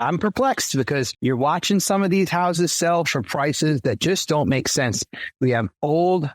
I'm perplexed because you're watching some of these houses sell for prices that just don't make sense. We have old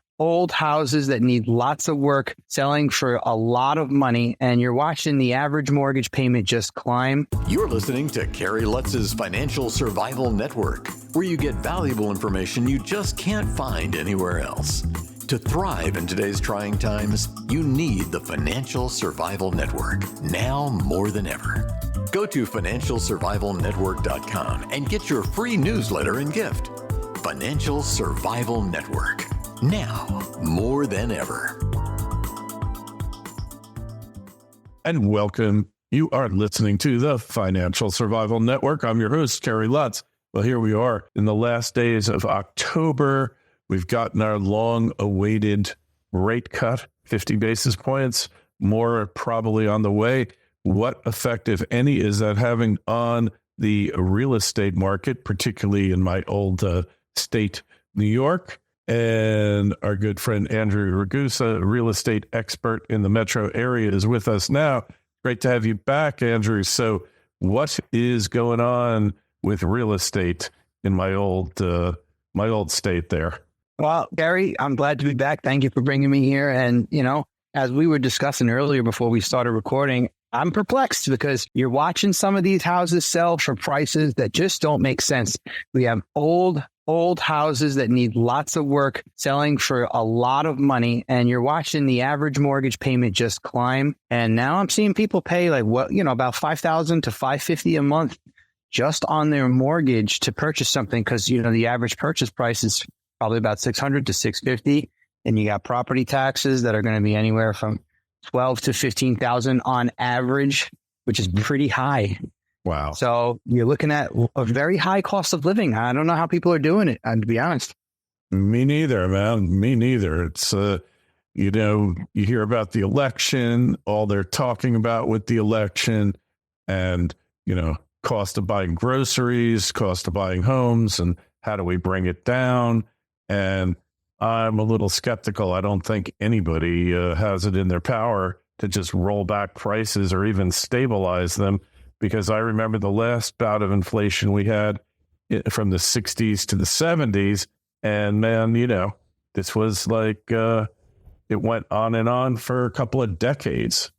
houses that need lots of work selling for a lot of money, and you're watching the average mortgage payment just climb. You're listening to Kerry Lutz's Financial Survival Network, where you get valuable information you just can't find anywhere else. To thrive in today's trying times, you need the Financial Survival Network, now more than ever. Go to financialsurvivalnetwork.com and get your free newsletter and gift. Financial Survival Network, now more than ever. And welcome. You are listening to the Financial Survival Network. I'm your host, Kerry Lutz. Well, here we are in the last days of October. We've gotten our long-awaited rate cut, 50 basis points, more probably on the way. What effect, if any, is that having on the real estate market, particularly in my old state, New York? And our good friend Andrew Ragusa, a real estate expert in the metro area, is with us now. Great to have you back, Andrew. So what is going on with real estate in my old state there? Well, Kerry, I'm glad to be back. Thank you for bringing me here. And, as we were discussing earlier before we started recording, I'm perplexed because you're watching some of these houses sell for prices that just don't make sense. We have old houses that need lots of work selling for a lot of money, and you're watching the average mortgage payment just climb. And now I'm seeing people pay about $5,000 to $550 a month just on their mortgage to purchase something, because the average purchase price is probably about $600 to $650, and you got property taxes that are going to be anywhere from $12,000 to $15,000 on average, which is pretty high. Wow! So you're looking at a very high cost of living. I don't know how people are doing it, to be honest. Me neither, man. Me neither. It's you hear about the election, all they're talking about with the election, and cost of buying groceries, cost of buying homes, and how do we bring it down? And I'm a little skeptical. I don't think anybody has it in their power to just roll back prices or even stabilize them, because I remember the last bout of inflation we had from the 60s to the 70s. And man, this was like it went on and on for a couple of decades.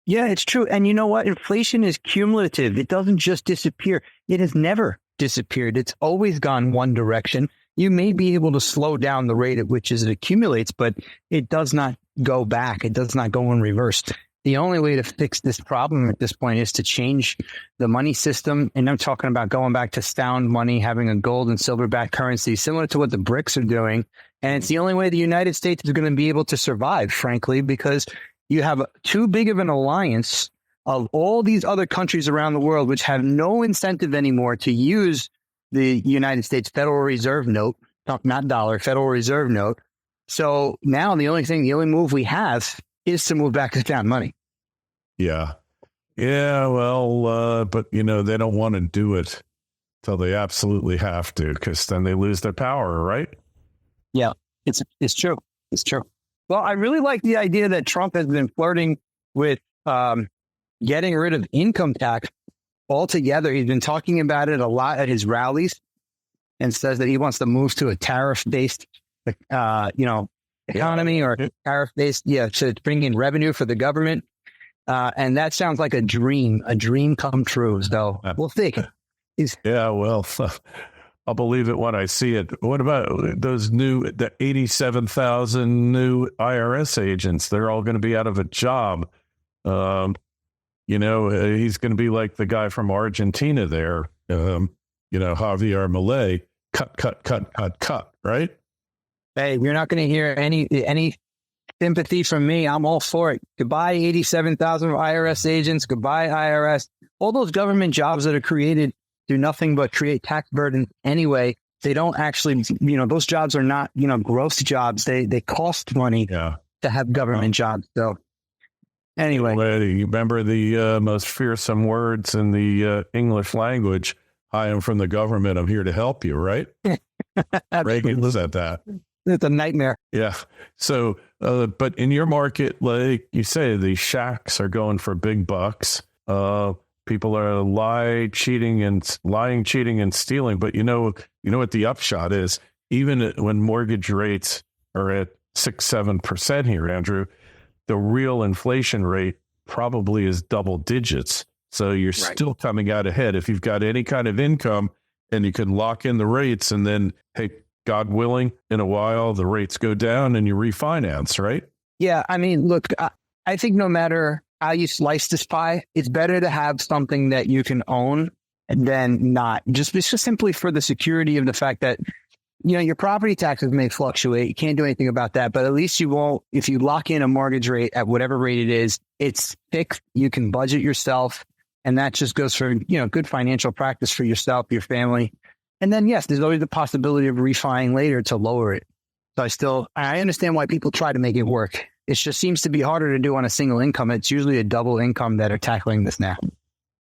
Yeah, it's true. And you know what? Inflation is cumulative. It doesn't just disappear. It has never disappeared. It's always gone one direction. You may be able to slow down the rate at which it accumulates, but it does not go back. It does not go in reverse. The only way to fix this problem at this point is to change the money system. And I'm talking about going back to sound money, having a gold and silver backed currency, similar to what the BRICS are doing. And it's the only way the United States is going to be able to survive, frankly, because you have too big of an alliance of all these other countries around the world, which have no incentive anymore to use the United States Federal Reserve note, not dollar, Federal Reserve note. So now the only move we have is to move back to sound money. Yeah. Well, but they don't want to do it till they absolutely have to, because then they lose their power, right? Yeah, it's true. It's true. Well, I really like the idea that Trump has been flirting with getting rid of income tax altogether. He's been talking about it a lot at his rallies, and says that he wants to move to a tariff-based, economy, or tariff-based, to bring in revenue for the government. And that sounds like a dream come true. So we'll see. I'll believe it when I see it. What about the 87,000 new IRS agents? They're all going to be out of a job. He's going to be like the guy from Argentina there, Javier Milei, cut, right? Hey, you're not going to hear any sympathy from me. I'm all for it. Goodbye, 87,000 IRS agents. Goodbye, IRS. All those government jobs that are created do nothing but create tax burden anyway. They don't actually, those jobs are not, gross jobs. They cost money to have government jobs. So anyway. You remember the most fearsome words in the English language? I am from the government. I'm here to help you, right? Reagan said that. It's a nightmare. Yeah. So, but in your market, like you say, the shacks are going for big bucks. People are lying, cheating, and stealing. But you know what the upshot is? Even when mortgage rates are at 6-7% here, Andrew, the real inflation rate probably is double digits. So you're still coming out ahead. If you've got any kind of income and you can lock in the rates, and then, hey, God willing, in a while, the rates go down and you refinance, right? Yeah. I mean, look, I think no matter how you slice this pie, it's better to have something that you can own than not. Just simply for the security of the fact that, your property taxes may fluctuate. You can't do anything about that, but at least you won't, if you lock in a mortgage rate at whatever rate it is, it's fixed. You can budget yourself. And that just goes for, good financial practice for yourself, your family. And then, yes, there's always the possibility of refining later to lower it. So I understand why people try to make it work. It just seems to be harder to do on a single income. It's usually a double income that are tackling this now.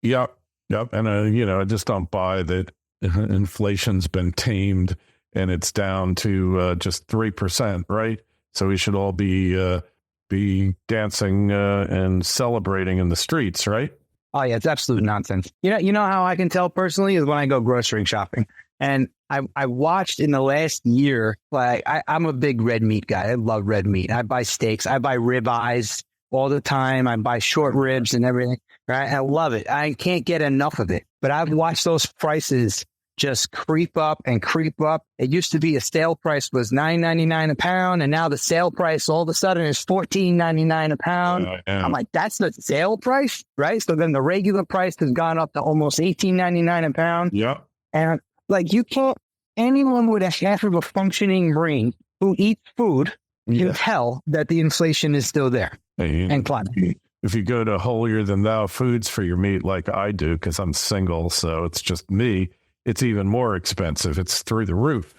Yep. And, I just don't buy that inflation's been tamed and it's down to just 3%, right? So we should all be dancing and celebrating in the streets, right? Oh, yeah, it's absolute nonsense. You know how I can tell personally is when I go grocery shopping. And I watched in the last year, like I'm a big red meat guy. I love red meat. I buy steaks. I buy rib eyes all the time. I buy short ribs and everything. Right? I love it. I can't get enough of it. But I've watched those prices just creep up and creep up. It used to be a sale price was $9.99 a pound, and now the sale price all of a sudden is $14.99 a pound. I'm like, that's the sale price, right? So then the regular price has gone up to almost $18.99 a pound. Yeah. And like, you can't, anyone with a half of a functioning brain who eats food can tell that the inflation is still there and climbing. If you go to holier than thou foods for your meat, like I do, because I'm single, so it's just me, it's even more expensive. It's through the roof.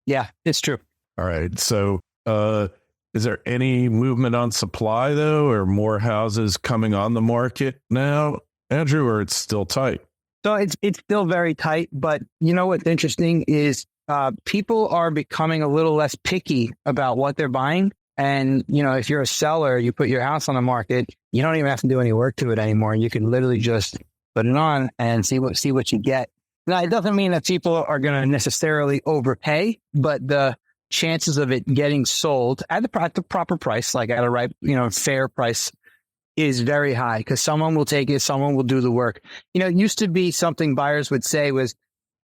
Yeah, it's true. All right. So is there any movement on supply, though, or more houses coming on the market now, Andrew, or it's still tight? So it's still very tight. But what's interesting is people are becoming a little less picky about what they're buying. And, if you're a seller, you put your house on the market, you don't even have to do any work to it anymore. You can literally just put it on and see what you get. Now, it doesn't mean that people are going to necessarily overpay, but the chances of it getting sold at the proper price, like at a right, fair price, is very high because someone will take it, someone will do the work. It used to be something buyers would say was,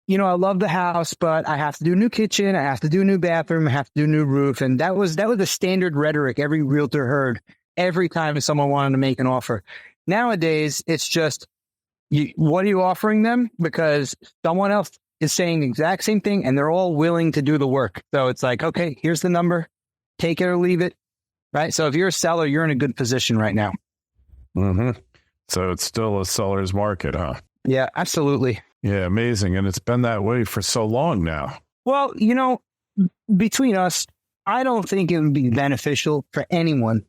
I love the house, but I have to do a new kitchen, I have to do a new bathroom, I have to do a new roof. And that was the standard rhetoric every realtor heard every time someone wanted to make an offer. Nowadays, it's just, what are you offering them? Because someone else is saying the exact same thing and they're all willing to do the work. So it's like, okay, here's the number, take it or leave it. Right. So if you're a seller, you're in a good position right now. Mm-hmm. So it's still a seller's market, huh? Yeah, absolutely. Yeah. Amazing. And it's been that way for so long now. Well, between us, I don't think it would be beneficial for anyone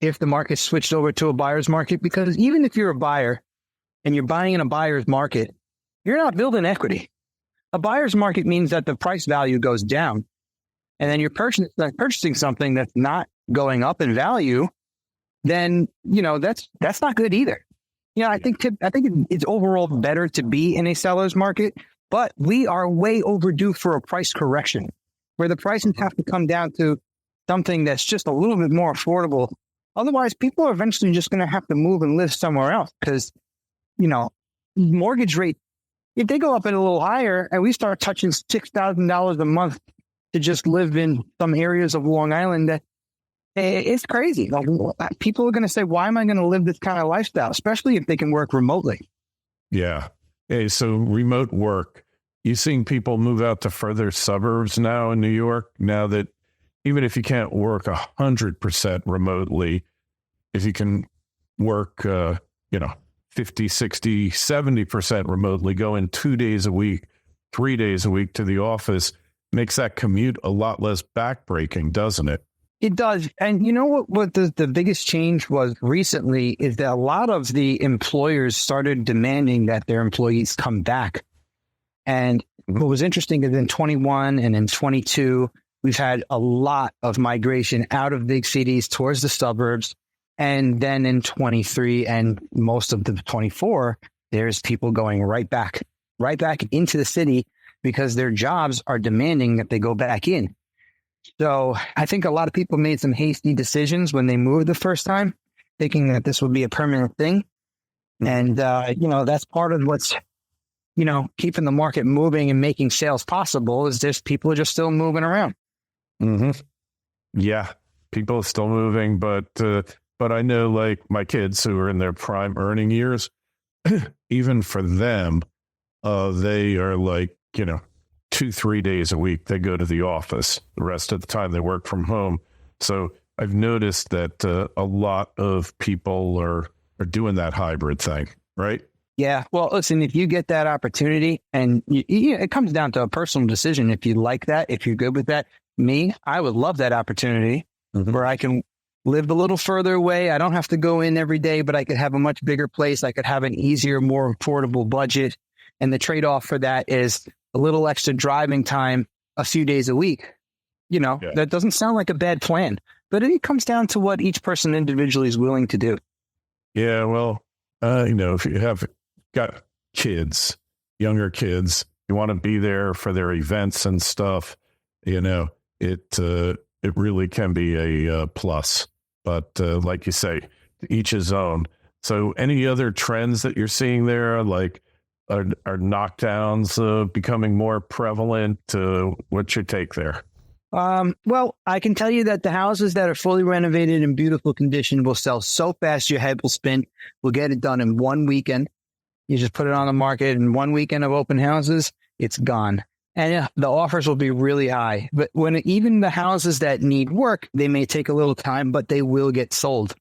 if the market switched over to a buyer's market, because even if you're a buyer, and you're buying in a buyer's market, you're not building equity. A buyer's market means that the price value goes down. And then you're purchasing something that's not going up in value, then, that's not good either. I think it's overall better to be in a seller's market, but we are way overdue for a price correction where the prices have to come down to something that's just a little bit more affordable. Otherwise, people are eventually just going to have to move and live somewhere else because mortgage rate, if they go up a little higher and we start touching $6,000 a month to just live in some areas of Long Island, it's crazy. People are going to say, why am I going to live this kind of lifestyle, especially if they can work remotely? Yeah. Hey, so remote work, you seeing people move out to further suburbs now in New York, now that even if you can't work 100% remotely, if you can work, 50, 60, 70% remotely, go in 2 days a week, 3 days a week to the office, makes that commute a lot less backbreaking, doesn't it? It does. And what the biggest change was recently is that a lot of the employers started demanding that their employees come back. And what was interesting is in 21 and in 22, we've had a lot of migration out of big cities towards the suburbs. And then in 23 and most of the 24, there's people going right back into the city because their jobs are demanding that they go back in. So I think a lot of people made some hasty decisions when they moved the first time, thinking that this would be a permanent thing. And, that's part of what's, keeping the market moving and making sales possible is just people are just still moving around. Mm-hmm. Yeah, people are still moving, but I know like my kids who are in their prime earning years, even for them, they are like, 2-3 days a week. They go to the office. The rest of the time they work from home. So I've noticed that a lot of people are doing that hybrid thing, right? Yeah. Well, listen, if you get that opportunity and it comes down to a personal decision. If you like that, if you're good with that, I would love that opportunity where I can live a little further away. I don't have to go in every day, but I could have a much bigger place. I could have an easier, more affordable budget. And the trade-off for that is a little extra driving time a few days a week. That doesn't sound like a bad plan, but it comes down to what each person individually is willing to do. Yeah, well, if you have got kids, younger kids, you want to be there for their events and stuff, it really can be a plus. But like you say, each his own. So any other trends that you're seeing there, like are knockdowns becoming more prevalent? What's your take there? Well, I can tell you that the houses that are fully renovated in beautiful condition will sell so fast your head will spin. We'll get it done in one weekend. You just put it on the market in one weekend of open houses, it's gone. And the offers will be really high. But when even the houses that need work, they may take a little time, but they will get sold.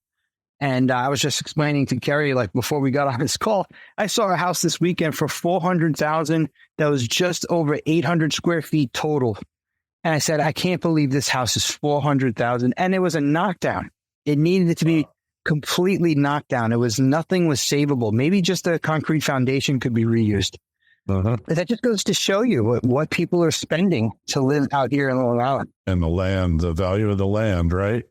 And I was just explaining to Kerry, like before we got on this call, I saw a house this weekend for $400,000 that was just over 800 square feet total. And I said, I can't believe this house is $400,000. And it was a knockdown. It needed to be completely knocked down. Nothing was savable. Maybe just a concrete foundation could be reused. But that just goes to show you what people are spending to live out here in Long Island. And the land, the value of the land, right?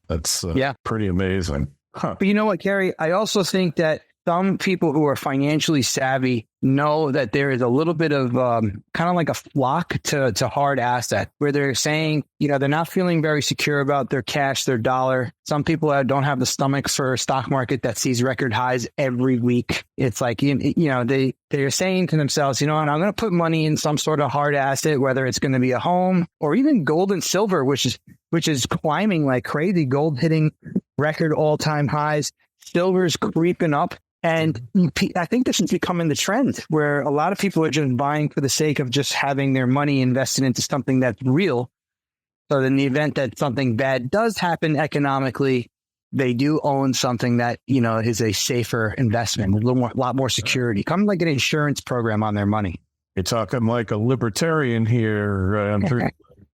That's pretty amazing. Huh. But you know what, Kerry? I also think that some people who are financially savvy know that there is a little bit of kind of like a flock to hard asset where they're saying, they're not feeling very secure about their cash, their dollar. Some people don't have the stomach for a stock market that sees record highs every week. It's like, they're saying to themselves, I'm going to put money in some sort of hard asset, whether it's going to be a home or even gold and silver, which is climbing like crazy. Gold hitting record all-time highs. Silver's creeping up. And I think this is becoming the trend where a lot of people are just buying for the sake of just having their money invested into something that's real. So in the event that something bad does happen economically, they do own something that, is a safer investment, a lot more security, kind of like an insurance program on their money. You're talking like a libertarian here.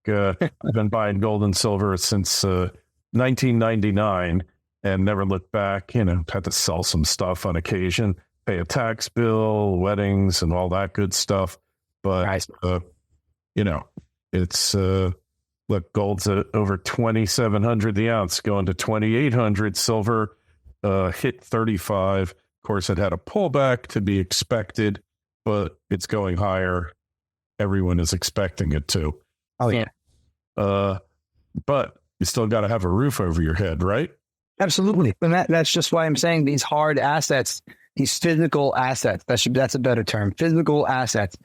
I've been buying gold and silver since 1999. And never looked back, had to sell some stuff on occasion, pay a tax bill, weddings, and all that good stuff. But, it's, look, gold's at over 2,700 the ounce, going to 2,800. Silver hit 35. Of course, it had a pullback to be expected, but it's going higher. Everyone is expecting it to. Oh, yeah. But you still got to have a roof over your head, right? Absolutely. And that's just why I'm saying these hard assets, these physical assets, that's a better term. Physical assets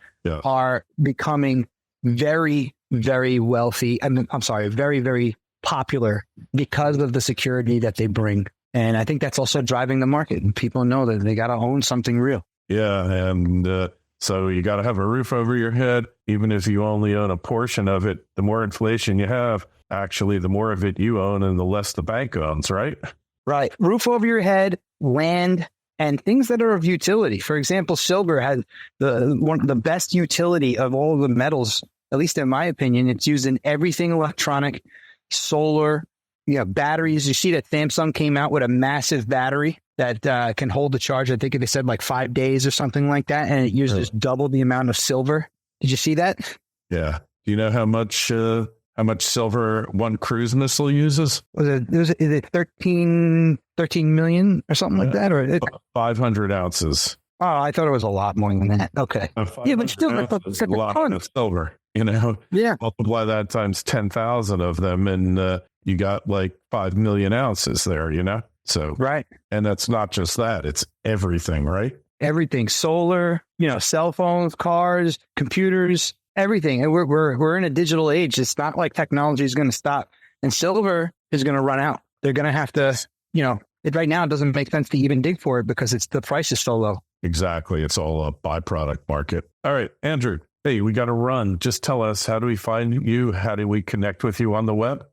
are becoming very, very wealthy. Very, very popular because of the security that they bring. And I think that's also driving the market. And people know that they got to own something real. Yeah. And so you got to have a roof over your head, even if you only own a portion of it. The more inflation you have, actually, the more of it you own and the less the bank owns, right? Right. Roof over your head, land, and things that are of utility. For example, silver has the best utility of all of the metals, at least in my opinion. It's used in everything electronic, solar, batteries. You see that Samsung came out with a massive battery that can hold the charge. I think they said like 5 days or something like that. And it uses double the amount of silver. Did you see that? Yeah. Do you know how much silver one cruise missile uses? Is it 13 million or something like that? Or 500 ounces. Oh, I thought it was a lot more than that. Okay. Yeah, but still, it's a lot of silver, Yeah. multiply that times 10,000 of them and you got like 5 million ounces there, So, Right. And that's not just that, it's everything, right? Everything, solar, cell phones, cars, computers, everything. And we're in a digital age. It's not like technology is going to stop, and silver is going to run out. They're going to have to, it right now doesn't make sense to even dig for it because the price is so low. Exactly. It's all a byproduct market. All right, Andrew. Hey, we got to run. Just tell us, how do we find you? How do we connect with you on the web?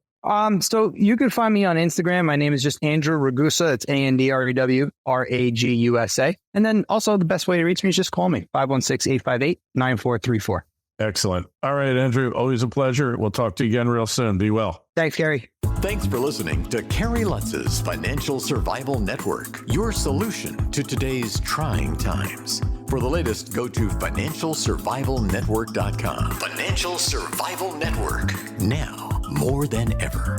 So you can find me on Instagram. My name is just Andrew Ragusa. It's AndrewRagusa. And then also the best way to reach me is just call me, 516-858-9434. Excellent. All right, Andrew, always a pleasure. We'll talk to you again real soon. Be well. Thanks, Kerry. Thanks for listening to Kerry Lutz's Financial Survival Network, your solution to today's trying times. For the latest, go to financialsurvivalnetwork.com. Financial Survival Network, now more than ever.